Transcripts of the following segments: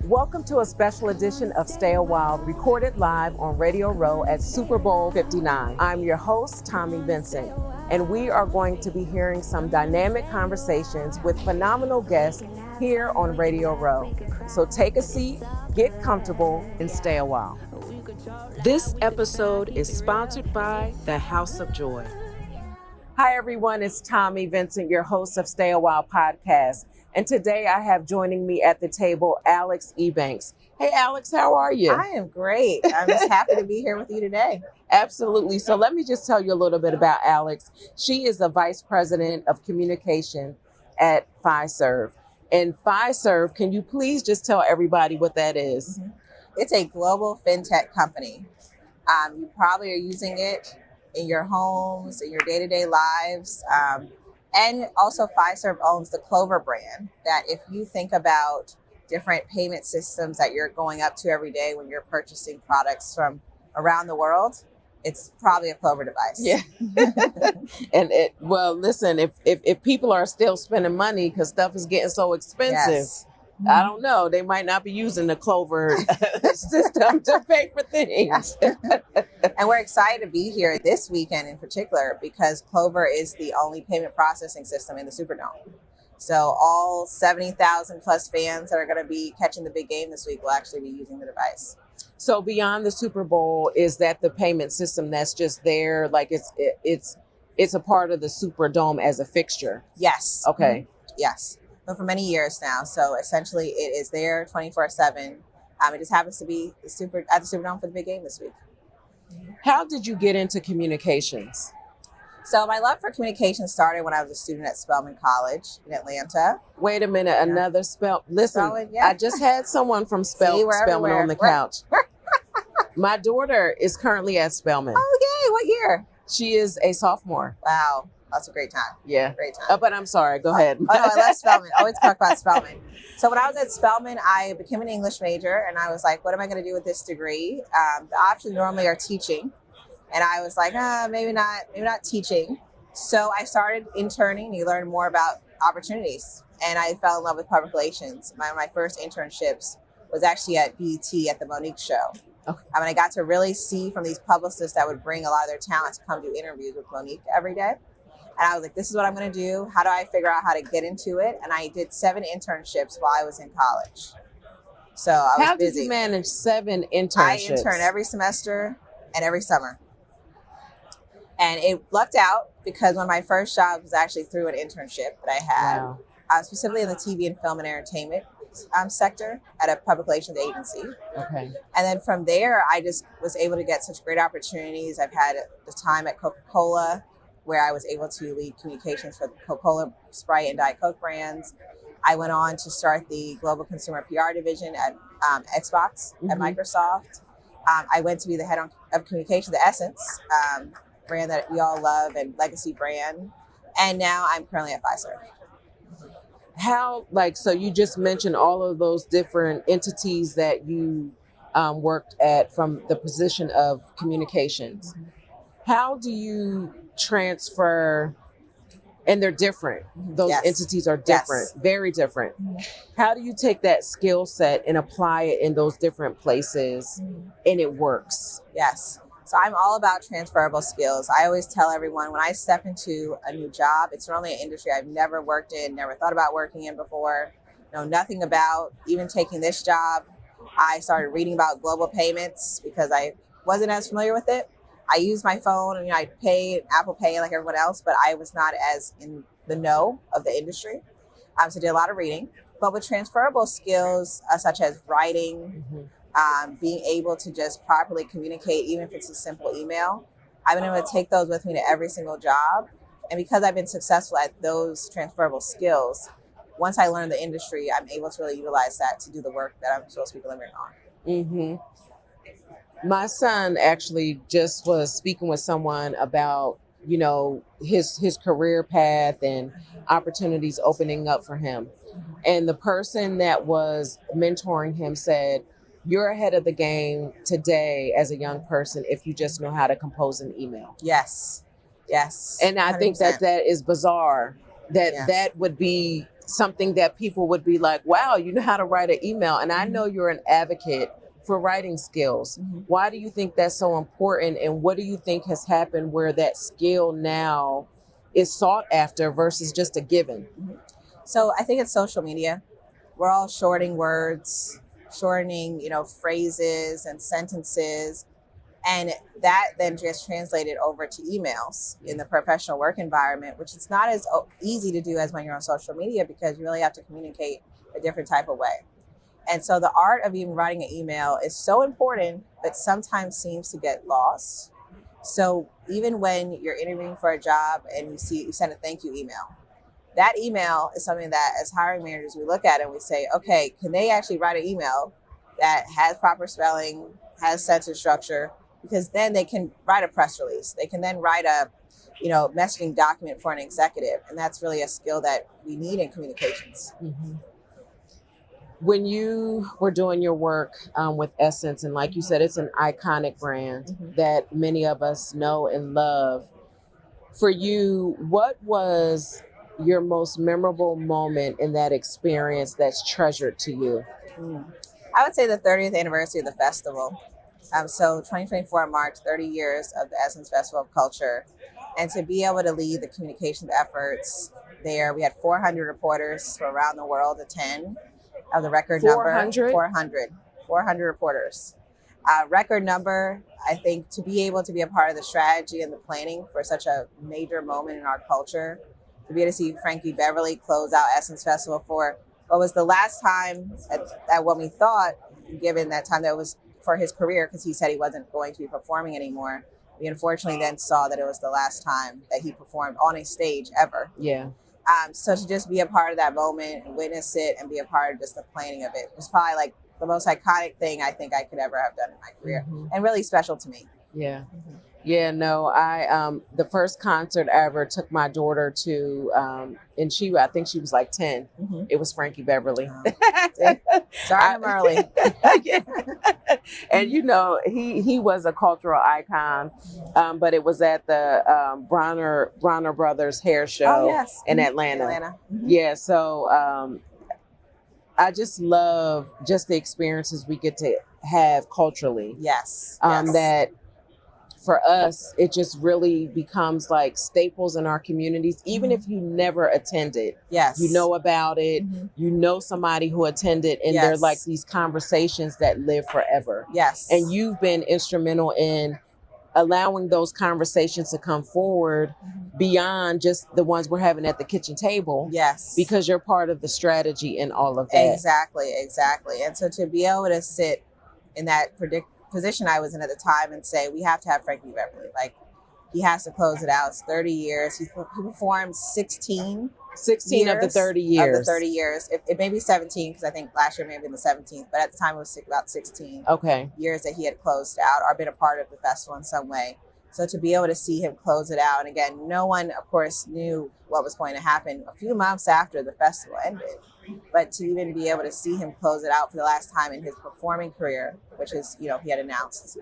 Welcome to a special edition of Stay a While, recorded live on Radio Row at Super Bowl 59. I'm your host, Tommy Vincent, and we are going to be hearing some dynamic conversations with phenomenal guests here on Radio Row. So take a seat, get comfortable, and stay a while. This episode is sponsored by the House of Joy. Hi, everyone. It's Tommy Vincent, your host of Stay a While podcast. And today I have joining me at the table, Alex Ebanks. Hey, Alex, how are you? I am great. I'm just happy to be here with you today. Absolutely. So let me just tell you a little bit about Alex. She is the Vice President of Communication at Fiserv. And Fiserv, can you please just tell everybody what that is? Mm-hmm. It's a global fintech company. You probably are using it in your homes, in your day-to-day lives. And also Fiserv owns the Clover brand, that if you think about different payment systems that you're going up to every day when you're purchasing products from around the world, it's probably a Clover device. Yeah. And listen, if people are still spending money because stuff is getting so expensive, Yes. I don't know, they might not be using the Clover system to pay for things. And we're excited to be here this weekend in particular because Clover is the only payment processing system in the Superdome. So all 70,000 plus fans that are going to be catching the big game this week will actually be using the device. So beyond the Super Bowl, is that the payment system that's just there? Like it's a part of the Superdome as a fixture? Yes. Okay. Yes. So for many years now. So essentially it is there 24/7. It just happens to be at the Superdome for the big game this week. How did you get into communications? So my love for communication started when I was a student at Spelman College in Atlanta. Wait a minute, another Listen, Spelman, yeah. I just had someone from Spelman on the couch. My daughter is currently at Spelman. Oh, yay. What year? She is a sophomore. Wow. That's a great time. Yeah. Great time. But I'm sorry. Go ahead. Oh, no, I love Spelman. I always talk about Spelman. So when I was at Spelman, I became an English major, and I was like, what am I going to do with this degree? The options normally are teaching. And I was like, maybe not teaching. So I started interning. You learn more about opportunities. And I fell in love with public relations. My first internships was actually at BET at the Monique show. Okay. I got to really see from these publicists that would bring a lot of their talent to come do interviews with Monique every day. And I was like, this is what I'm going to do. How do I figure out how to get into it? And I did 7 internships while I was in college. So I was busy. How did you manage 7 internships? I interned every semester and every summer. And it lucked out because one of my first jobs was actually through an internship that I had. Wow. Specifically in the TV and film and entertainment sector at a public relations agency. Okay. And then from there, I just was able to get such great opportunities. I've had the time at Coca-Cola, where I was able to lead communications for the Coca-Cola, Sprite, and Diet Coke brands. I went on to start the global consumer PR division at Xbox at Microsoft. I went to be the head of communications at Essence, brand that we all love and legacy brand. And now I'm currently at Fiserv. So you just mentioned all of those different entities that you worked at from the position of communications. How do you transfer, and they're different. Those entities are different, very different. How do you take that skill set and apply it in those different places and it works? Yes. So I'm all about transferable skills. I always tell everyone when I step into a new job, it's normally an industry I've never worked in, never thought about working in before, know nothing about. Even taking this job, I started reading about global payments because I wasn't as familiar with it. I use my phone and I pay Apple Pay like everyone else, but I was not as in the know of the industry. So I did a lot of reading. But with transferable skills such as writing, being able to just properly communicate, even if it's a simple email, I've been able to take those with me to every single job. And because I've been successful at those transferable skills, once I learn the industry, I'm able to really utilize that to do the work that I'm supposed to be delivering on. My son actually just was speaking with someone about, his career path and opportunities opening up for him. And the person that was mentoring him said, you're ahead of the game today as a young person if you just know how to compose an email. Yes. And I 100%. Think that is bizarre. That would be something that people would be like, wow, you know how to write an email. And I know you're an advocate for writing skills. Why do you think that's so important? And what do you think has happened where that skill now is sought after versus just a given? So I think it's social media. We're all shortening words, shortening, phrases and sentences. And that then just translated over to emails in the professional work environment, which is not as easy to do as when you're on social media because you really have to communicate a different type of way. And so the art of even writing an email is so important, but sometimes seems to get lost. So even when you're interviewing for a job and you send a thank you email, that email is something that as hiring managers, we look at it and we say, okay, can they actually write an email that has proper spelling, has sentence structure? Because then they can write a press release. They can then write a, messaging document for an executive. And that's really a skill that we need in communications. When you were doing your work with Essence, and like you said, it's an iconic brand that many of us know and love. For you, what was your most memorable moment in that experience that's treasured to you? I would say the 30th anniversary of the festival. So 2024 marked 30 years of the Essence Festival of Culture. And to be able to lead the communications efforts there, we had 400 reporters from around the world attend. Of the record 400? number, 400 reporters. Record number, I think, to be able to be a part of the strategy and the planning for such a major moment in our culture, to be able to see Frankie Beverly close out Essence Festival for what was the last time at what we thought, given that time that was for his career, because he said he wasn't going to be performing anymore. We unfortunately then saw that it was the last time that he performed on a stage ever. Yeah. So to just be a part of that moment and witness it and be a part of just the planning of it was probably like the most iconic thing I think I could ever have done in my career, and really special to me. Yeah. Yeah, no, I the first concert I ever took my daughter to, and I think she was like 10. It was Frankie Beverly. Starting him early. Yeah. And he was a cultural icon, but it was at the Bronner Brothers hair show in Atlanta. Yeah, so I just love just the experiences we get to have culturally. Yes. That for us, it just really becomes like staples in our communities, even if you never attended. Yes. You know about it, you know somebody who attended, and they're like these conversations that live forever. Yes. And you've been instrumental in allowing those conversations to come forward beyond just the ones we're having at the kitchen table. Yes. Because you're part of the strategy in all of that. Exactly. And so to be able to sit in that position I was in at the time and say, we have to have Frankie Beverly. Like, he has to close it out. It's 30 years. He performed 16 of the 30 years. Of the 30 years. It may be 17, because I think last year may have been the 17th, but at the time it was about 16 years that he had closed out or been a part of the festival in some way. So to be able to see him close it out, and again, no one, of course, knew what was going to happen a few months after the festival ended. But to even be able to see him close it out for the last time in his performing career, which is, he had announced,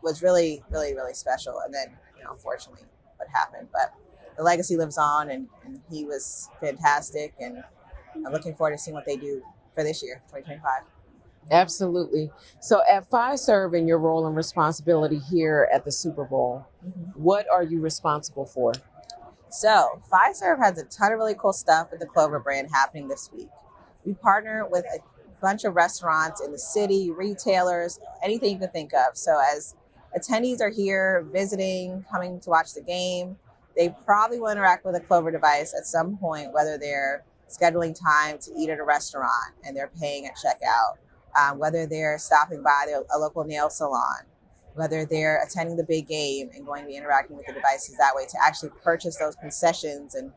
was really, really, really special. And then, unfortunately, what happened. But the legacy lives on, and he was fantastic. And I'm looking forward to seeing what they do for this year, 2025. Absolutely. So at Fiserv, in your role and responsibility here at the Super Bowl, what are you responsible for? So Fiserv has a ton of really cool stuff with the Clover brand happening this week. We partner with a bunch of restaurants in the city, retailers, anything you can think of. So as attendees are here visiting, coming to watch the game, they probably will interact with a Clover device at some point, whether they're scheduling time to eat at a restaurant and they're paying at checkout, whether they're stopping by a local nail salon, whether they're attending the big game and going to be interacting with the devices that way to actually purchase those concessions and,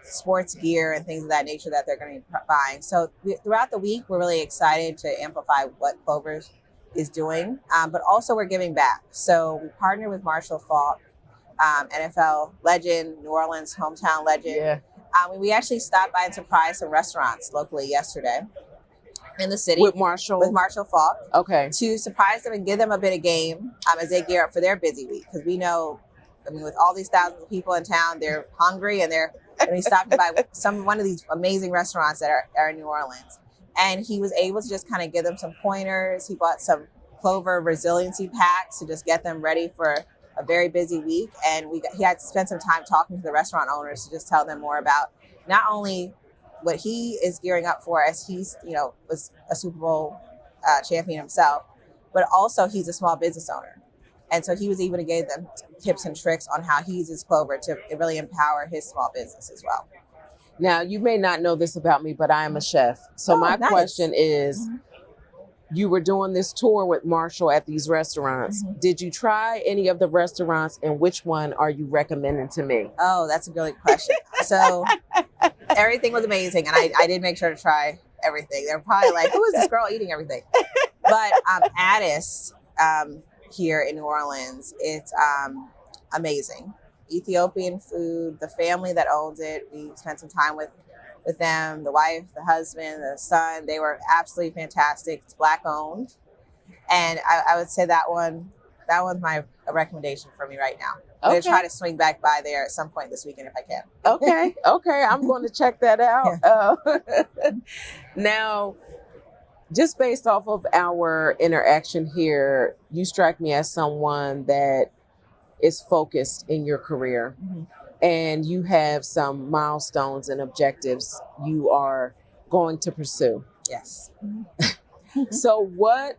sports gear and things of that nature that they're going to be buying. So throughout the week, we're really excited to amplify what Clover is doing, but also we're giving back. So we partner with Marshall Faulk, NFL legend, New Orleans hometown legend. Yeah. We actually stopped by and surprised some restaurants locally yesterday in the city with Marshall Faulk. Okay. To surprise them and give them a bit of game as they gear up for their busy week. Because we know, with all these thousands of people in town, they're hungry and they're and we stopped by one of these amazing restaurants that are in New Orleans. And he was able to just kind of give them some pointers. He bought some Clover resiliency packs to just get them ready for a very busy week. And he had to spend some time talking to the restaurant owners to just tell them more about not only what he is gearing up for, as he's, was a Super Bowl champion himself, but also he's a small business owner. And so he was able to give them tips and tricks on how he uses Clover to really empower his small business as well. Now, you may not know this about me, but I am a chef. So my question is, you were doing this tour with Marshall at these restaurants. Mm-hmm. Did you try any of the restaurants, and which one are you recommending to me? Oh, that's a really good question. So everything was amazing, and I did make sure to try everything. They're probably like, who is this girl eating everything? But Addis here in New Orleans, it's amazing. Ethiopian food, the family that owns it, we spent some time with them, the wife, the husband, the son. They were absolutely fantastic. It's Black owned. And I would say that one's my recommendation for me right now. I'm going to try to swing back by there at some point this weekend if I can. Okay. I'm going to check that out. Yeah. Now, just based off of our interaction here, you strike me as someone that is focused in your career. Mm-hmm. And you have some milestones and objectives you are going to pursue. Yes. So what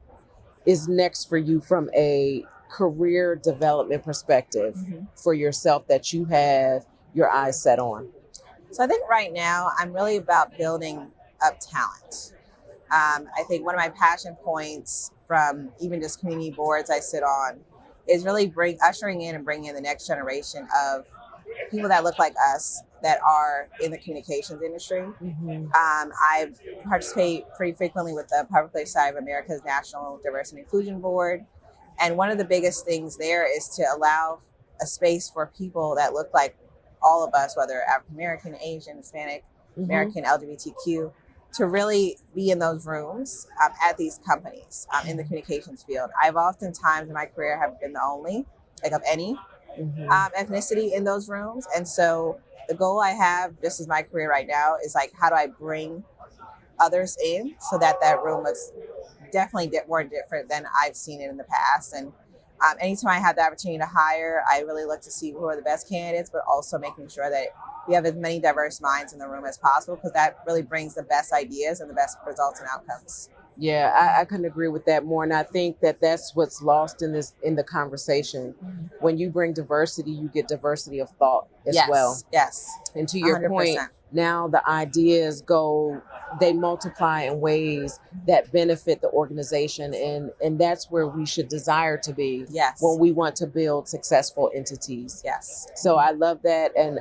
is next for you from a career development perspective for yourself that you have your eyes set on? So I think right now I'm really about building up talent. I think one of my passion points from even just community boards I sit on is really ushering in and bringing in the next generation of people that look like us that are in the communications industry. Mm-hmm. I participate pretty frequently with the Public Side of America's National Diversity and Inclusion Board. And one of the biggest things there is to allow a space for people that look like all of us, whether African American, Asian, Hispanic, American, LGBTQ, to really be in those rooms at these companies in the communications field. I've oftentimes in my career have been the only, of any ethnicity in those rooms. And so the goal I have, this is my career right now, is how do I bring others in so that room looks definitely more different than I've seen it in the past. And anytime I have the opportunity to hire, I really look to see who are the best candidates, but also making sure that we have as many diverse minds in the room as possible, because that really brings the best ideas and the best results and outcomes. Yeah, I couldn't agree with that more. And I think that that's what's lost in the conversation. Mm-hmm. When you bring diversity, you get diversity of thought as well. Yes. And to your 100%. Point, now the ideas they multiply in ways that benefit the organization. And that's where we should desire to be when we want to build successful entities. Yes. So I love that. And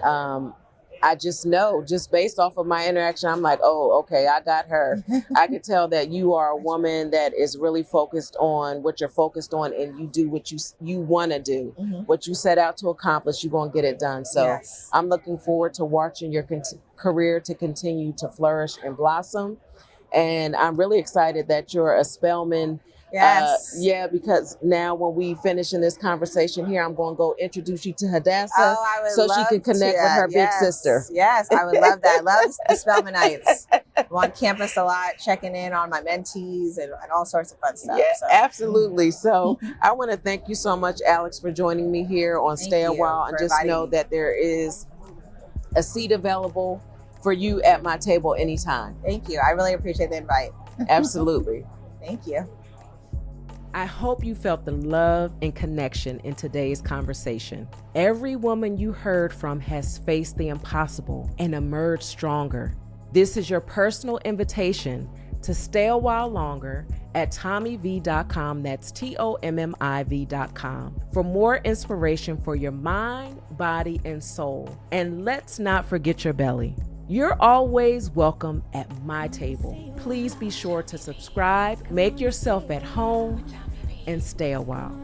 I just know, just based off of my interaction, I'm like, oh, okay, I got her. I could tell that you are a woman that is really focused on what you're focused on, and you do what you want to do. Mm-hmm. What you set out to accomplish, you're going to get it done. So I'm looking forward to watching your career to continue to flourish and blossom. And I'm really excited that you're a Spelman. Yes. Because now when we finish in this conversation here, I'm going to go introduce you to Hadassah so she can connect with her big sister. Yes, I would love that. I love the Spelmanites. I'm on campus a lot, checking in on my mentees and all sorts of fun stuff. Yeah, absolutely. So I want to thank you so much, Alex, for joining me here on Stay a While, and just know that there is a seat available for you at my table anytime. Thank you. I really appreciate the invite. Absolutely. Thank you. I hope you felt the love and connection in today's conversation. Every woman you heard from has faced the impossible and emerged stronger. This is your personal invitation to stay a while longer at TommyV.com. That's TOMMIV.com for more inspiration for your mind, body, and soul. And let's not forget your belly. You're always welcome at my table. Please be sure to subscribe, make yourself at home, and stay a while.